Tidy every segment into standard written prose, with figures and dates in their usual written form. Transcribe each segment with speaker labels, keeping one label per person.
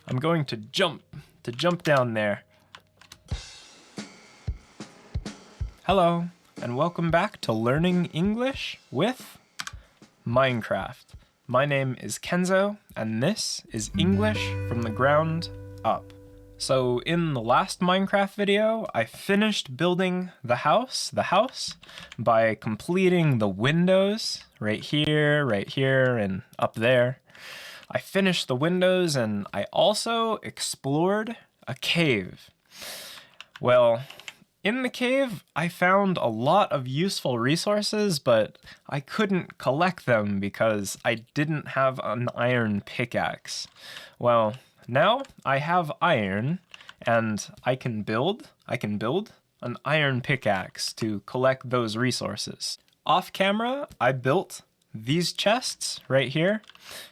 Speaker 1: I'm going to jump down there. Hello, and welcome back to Learning English with Minecraft. My name is Kenzo, and this is English from the ground up. So in the last Minecraft video, I finished building the house by completing the windows right here, and up there. I finished the windows and I also explored a cave. Well, in the cave, I found a lot of useful resources, but I couldn't collect them because I didn't have an iron pickaxe. Well, now I have iron, and I can build an iron pickaxe to collect those resources. Off camera, I built these chests right here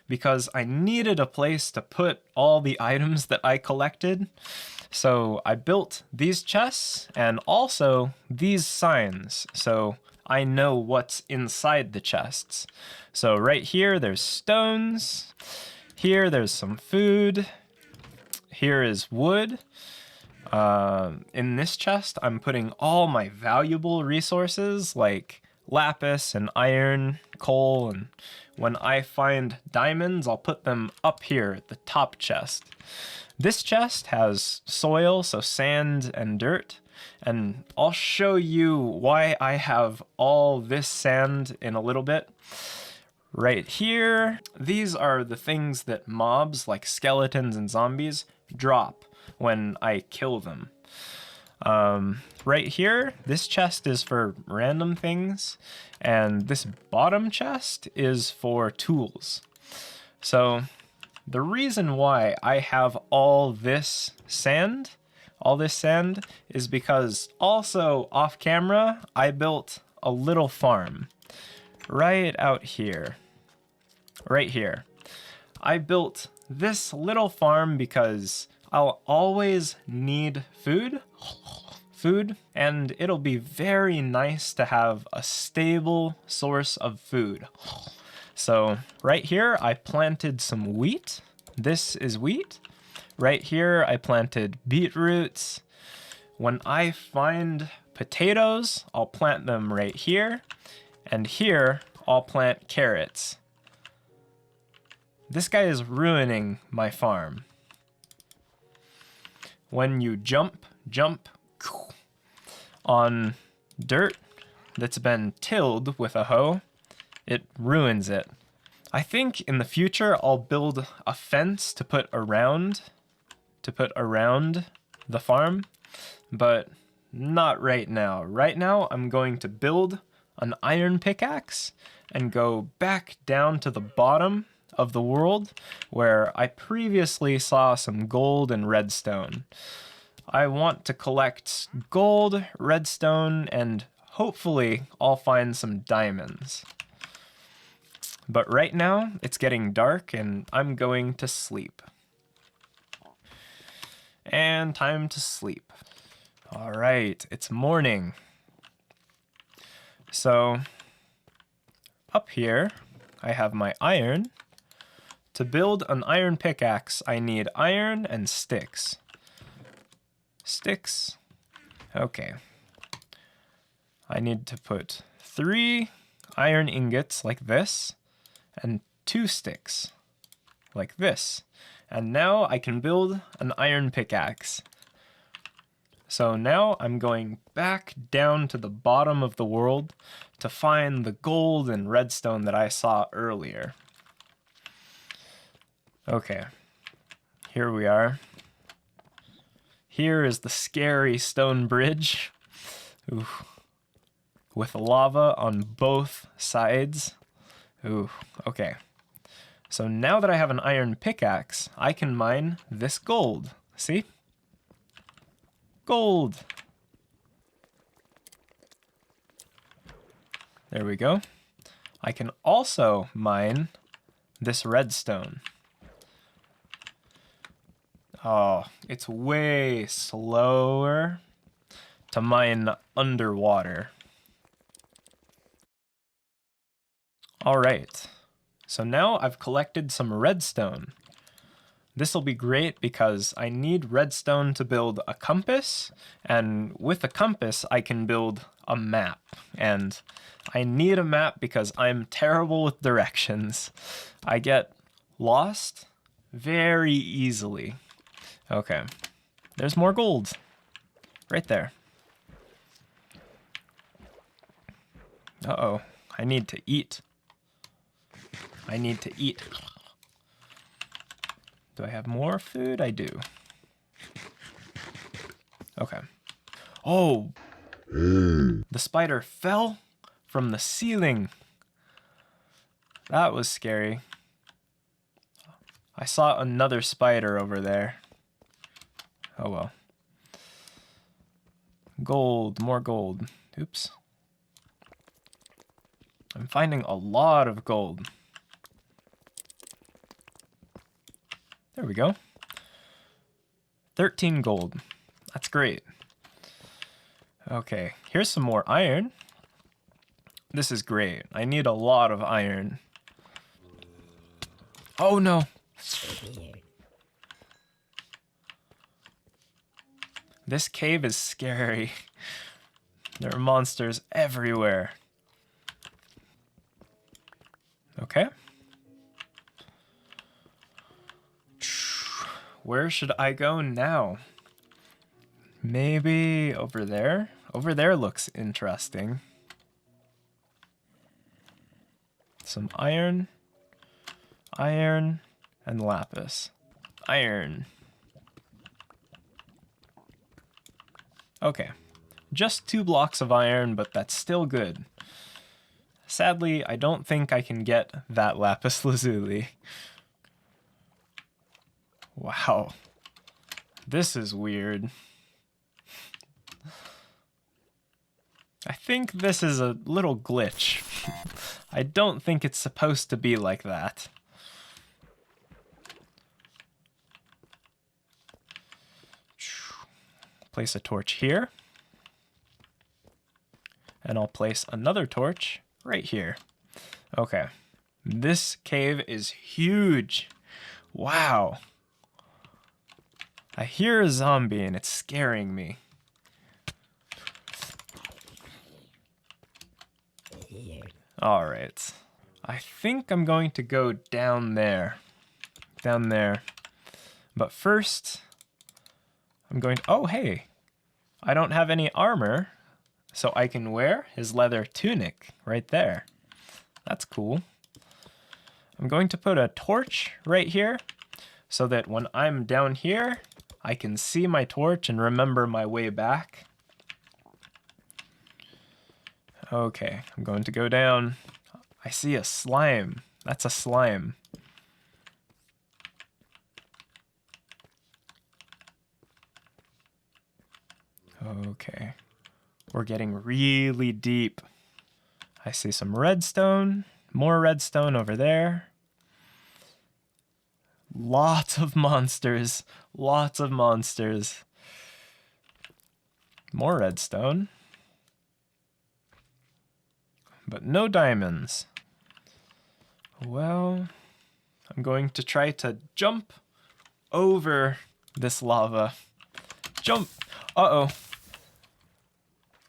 Speaker 1: because I needed a place to put all the items that I collected. So I built these chests and also these signs so I know what's inside the chests. So right here there's stones, here there's some food, here is wood. In this chest I'm putting all my valuable resources like lapis and iron, coal, and when I find diamonds I'll put them up here at the top chest. This chest has soil, so sand and dirt, and I'll show you why I have all this sand in a little bit. Right here, these are the things that mobs like skeletons and zombies drop when I kill them. Right here, this chest is for random things, and this bottom chest is for tools. So the reason why I have all this sand is because also off camera, I built a little farm right out here, right here. I built this little farm because I'll always need food, and it'll be very nice to have a stable source of food. So right here, I planted some wheat. This is wheat. Right here, I planted beetroots. When I find potatoes, I'll plant them right here. And here, I'll plant carrots. This guy is ruining my farm. When you jump on dirt that's been tilled with a hoe, it ruins it. I think in the future I'll build a fence to put around the farm, but not right now. Right now I'm going to build an iron pickaxe and go back down to the bottom of the world where I previously saw some gold and redstone. I want to collect gold, redstone, and hopefully I'll find some diamonds. But right now it's getting dark and I'm going to sleep. And time to sleep. All right, it's morning. So up here I have my iron. To build an iron pickaxe, I need iron and sticks. Sticks. Okay. I need to put 3 iron ingots like this and 2 sticks like this. And now I can build an iron pickaxe. So now I'm going back down to the bottom of the world to find the gold and redstone that I saw earlier. Okay, here we are. Here is the scary stone bridge. Ooh. With lava on both sides. Ooh, okay. So now that I have an iron pickaxe, I can mine this gold. See? Gold. There we go. I can also mine this redstone. Oh, it's way slower to mine underwater. All right, so now I've collected some redstone. This will be great because I need redstone to build a compass, and with a compass I can build a map. And I need a map because I'm terrible with directions. I get lost very easily. Okay, there's more gold right there. Uh-oh, I need to eat. I need to eat. Do I have more food? I do. Okay. Oh! The spider fell from the ceiling. That was scary. I saw another spider over there. Oh well. Gold, more gold. Oops. I'm finding a lot of gold. There we go. 13 gold. That's great. Okay, here's some more iron. This is great. I need a lot of iron. Oh no! This cave is scary. There are monsters everywhere. Okay. Where should I go now? Maybe over there? Over there looks interesting. Some iron, iron, and lapis. Iron. Okay, just 2 blocks of iron, but that's still good. Sadly, I don't think I can get that lapis lazuli. Wow, this is weird. I think this is a little glitch. I don't think it's supposed to be like that. Place a torch here. And I'll place another torch right here. Okay. This cave is huge. Wow. I hear a zombie and it's scaring me. All right. I think I'm going to go down there. Down there. But first, I'm going to... Oh, hey. I don't have any armor, so I can wear his leather tunic right there. That's cool. I'm going to put a torch right here so that when I'm down here, I can see my torch and remember my way back. Okay, I'm going to go down. I see a slime. That's a slime. Okay, we're getting really deep. I see some redstone, more redstone over there. Lots of monsters, lots of monsters. More redstone. But no diamonds. Well, I'm going to try to jump over this lava. Jump! Uh-oh.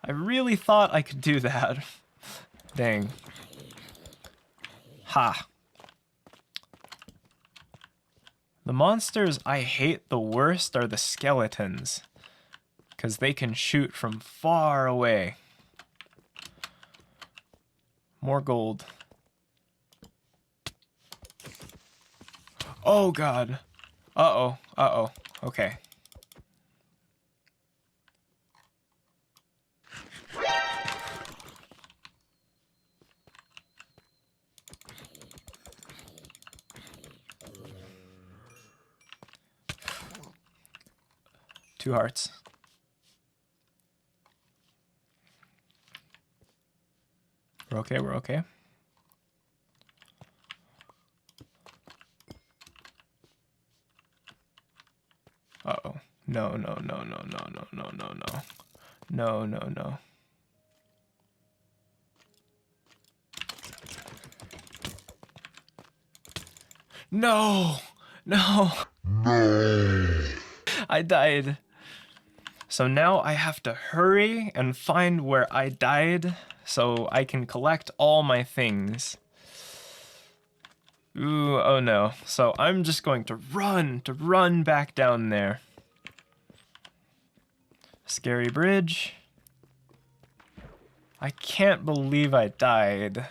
Speaker 1: I really thought I could do that. Dang. Ha. The monsters I hate the worst are the skeletons, because they can shoot from far away. More gold. Oh god. Uh-oh, uh-oh. Okay. Two hearts. We're okay, we're okay. Uh-oh. No, no, no, no, no, no, no, no, no. No, no, no. No! No! I died. So now I have to hurry and find where I died so I can collect all my things. Ooh, oh no. So I'm just going to run back down there. Scary bridge. I can't believe I died.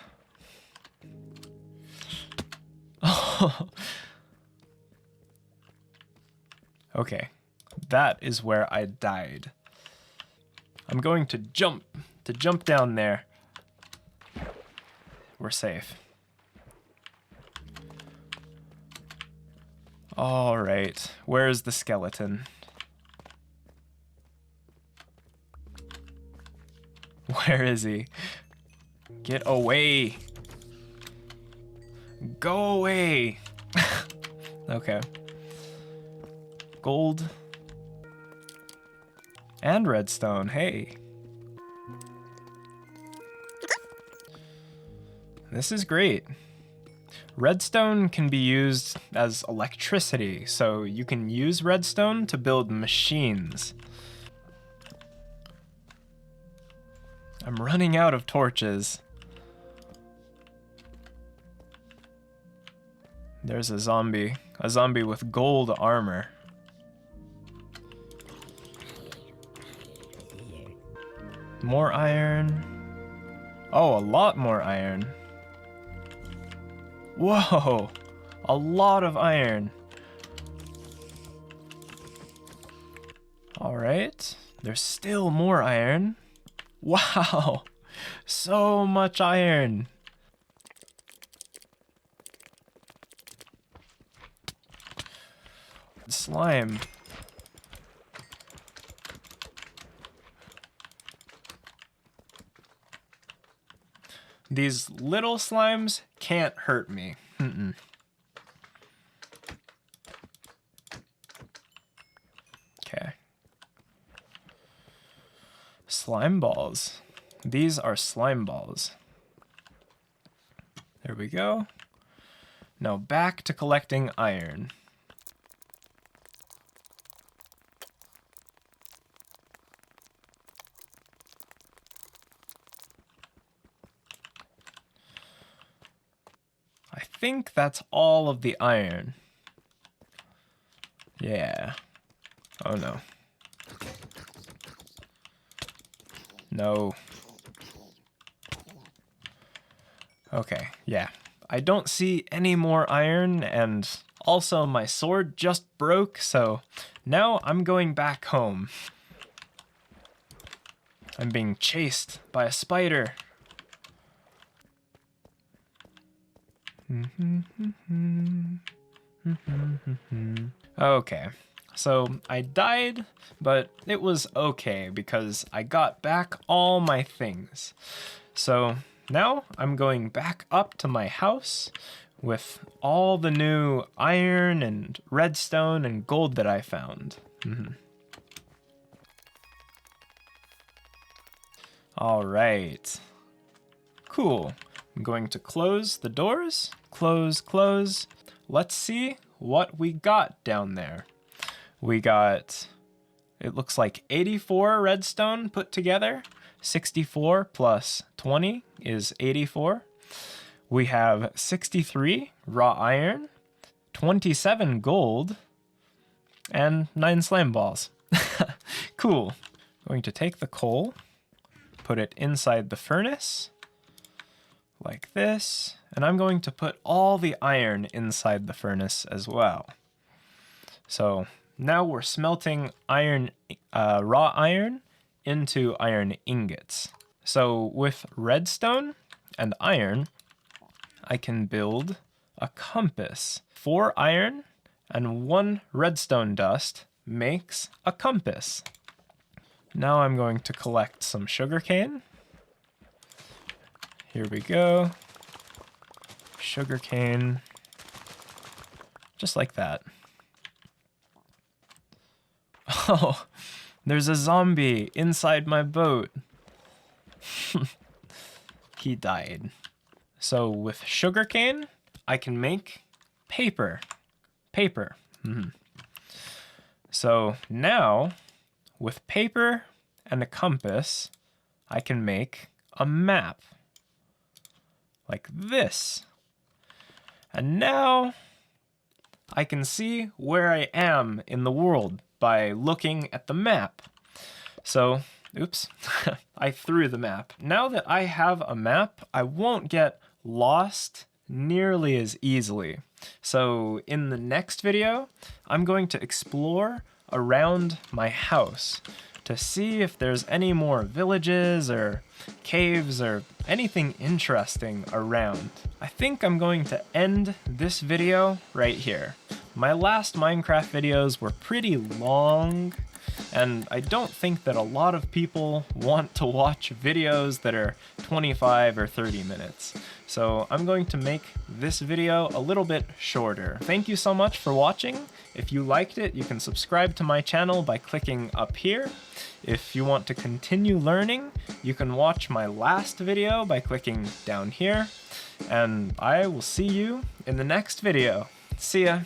Speaker 1: Okay, that is where I died. I'm going to jump down there. We're safe. All right, where's the skeleton? Where is he? Get away. Go away. Okay. Gold. And redstone, hey. This is great. Redstone can be used as electricity, so you can use redstone to build machines. I'm running out of torches. There's a zombie with gold armor. More iron. Oh, a lot more iron. Whoa, a lot of iron. All right, there's still more iron. Wow, so much iron. Slime. These little slimes can't hurt me. Okay. Slime balls. These are slime balls. There we go. Now back to collecting iron. I think that's all of the iron. Yeah. Oh no. No. Okay, yeah. I don't see any more iron, and also my sword just broke, so now I'm going back home. I'm being chased by a spider. Okay, so I died, but it was okay because I got back all my things. So now I'm going back up to my house with all the new iron and redstone and gold that I found. All right. Cool. I'm going to close the doors. Close, close. Let's see what we got down there. We got, it looks like 84 redstone put together. 64 plus 20 is 84. We have 63 raw iron, 27 gold, and 9 slime balls. Cool. I'm going to take the coal, put it inside the furnace, like this, and I'm going to put all the iron inside the furnace as well. So now we're smelting iron, raw iron into iron ingots. So with redstone and iron, I can build a compass. 4 iron and 1 redstone dust makes a compass. Now I'm going to collect some sugarcane. Here we go. Sugarcane. Just like that. Oh, there's a zombie inside my boat. He died. So with sugarcane, I can make paper. Paper. So now, with paper and a compass, I can make a map. Like this. And now I can see where I am in the world by looking at the map. So, oops, I threw the map. Now that I have a map, I won't get lost nearly as easily. So in the next video, I'm going to explore around my house to see if there's any more villages or caves or anything interesting around. I think I'm going to end this video right here. My last Minecraft videos were pretty long, and I don't think that a lot of people want to watch videos that are 25 or 30 minutes. So I'm going to make this video a little bit shorter. Thank you so much for watching. If you liked it, you can subscribe to my channel by clicking up here. If you want to continue learning, you can watch my last video by clicking down here. And I will see you in the next video. See ya!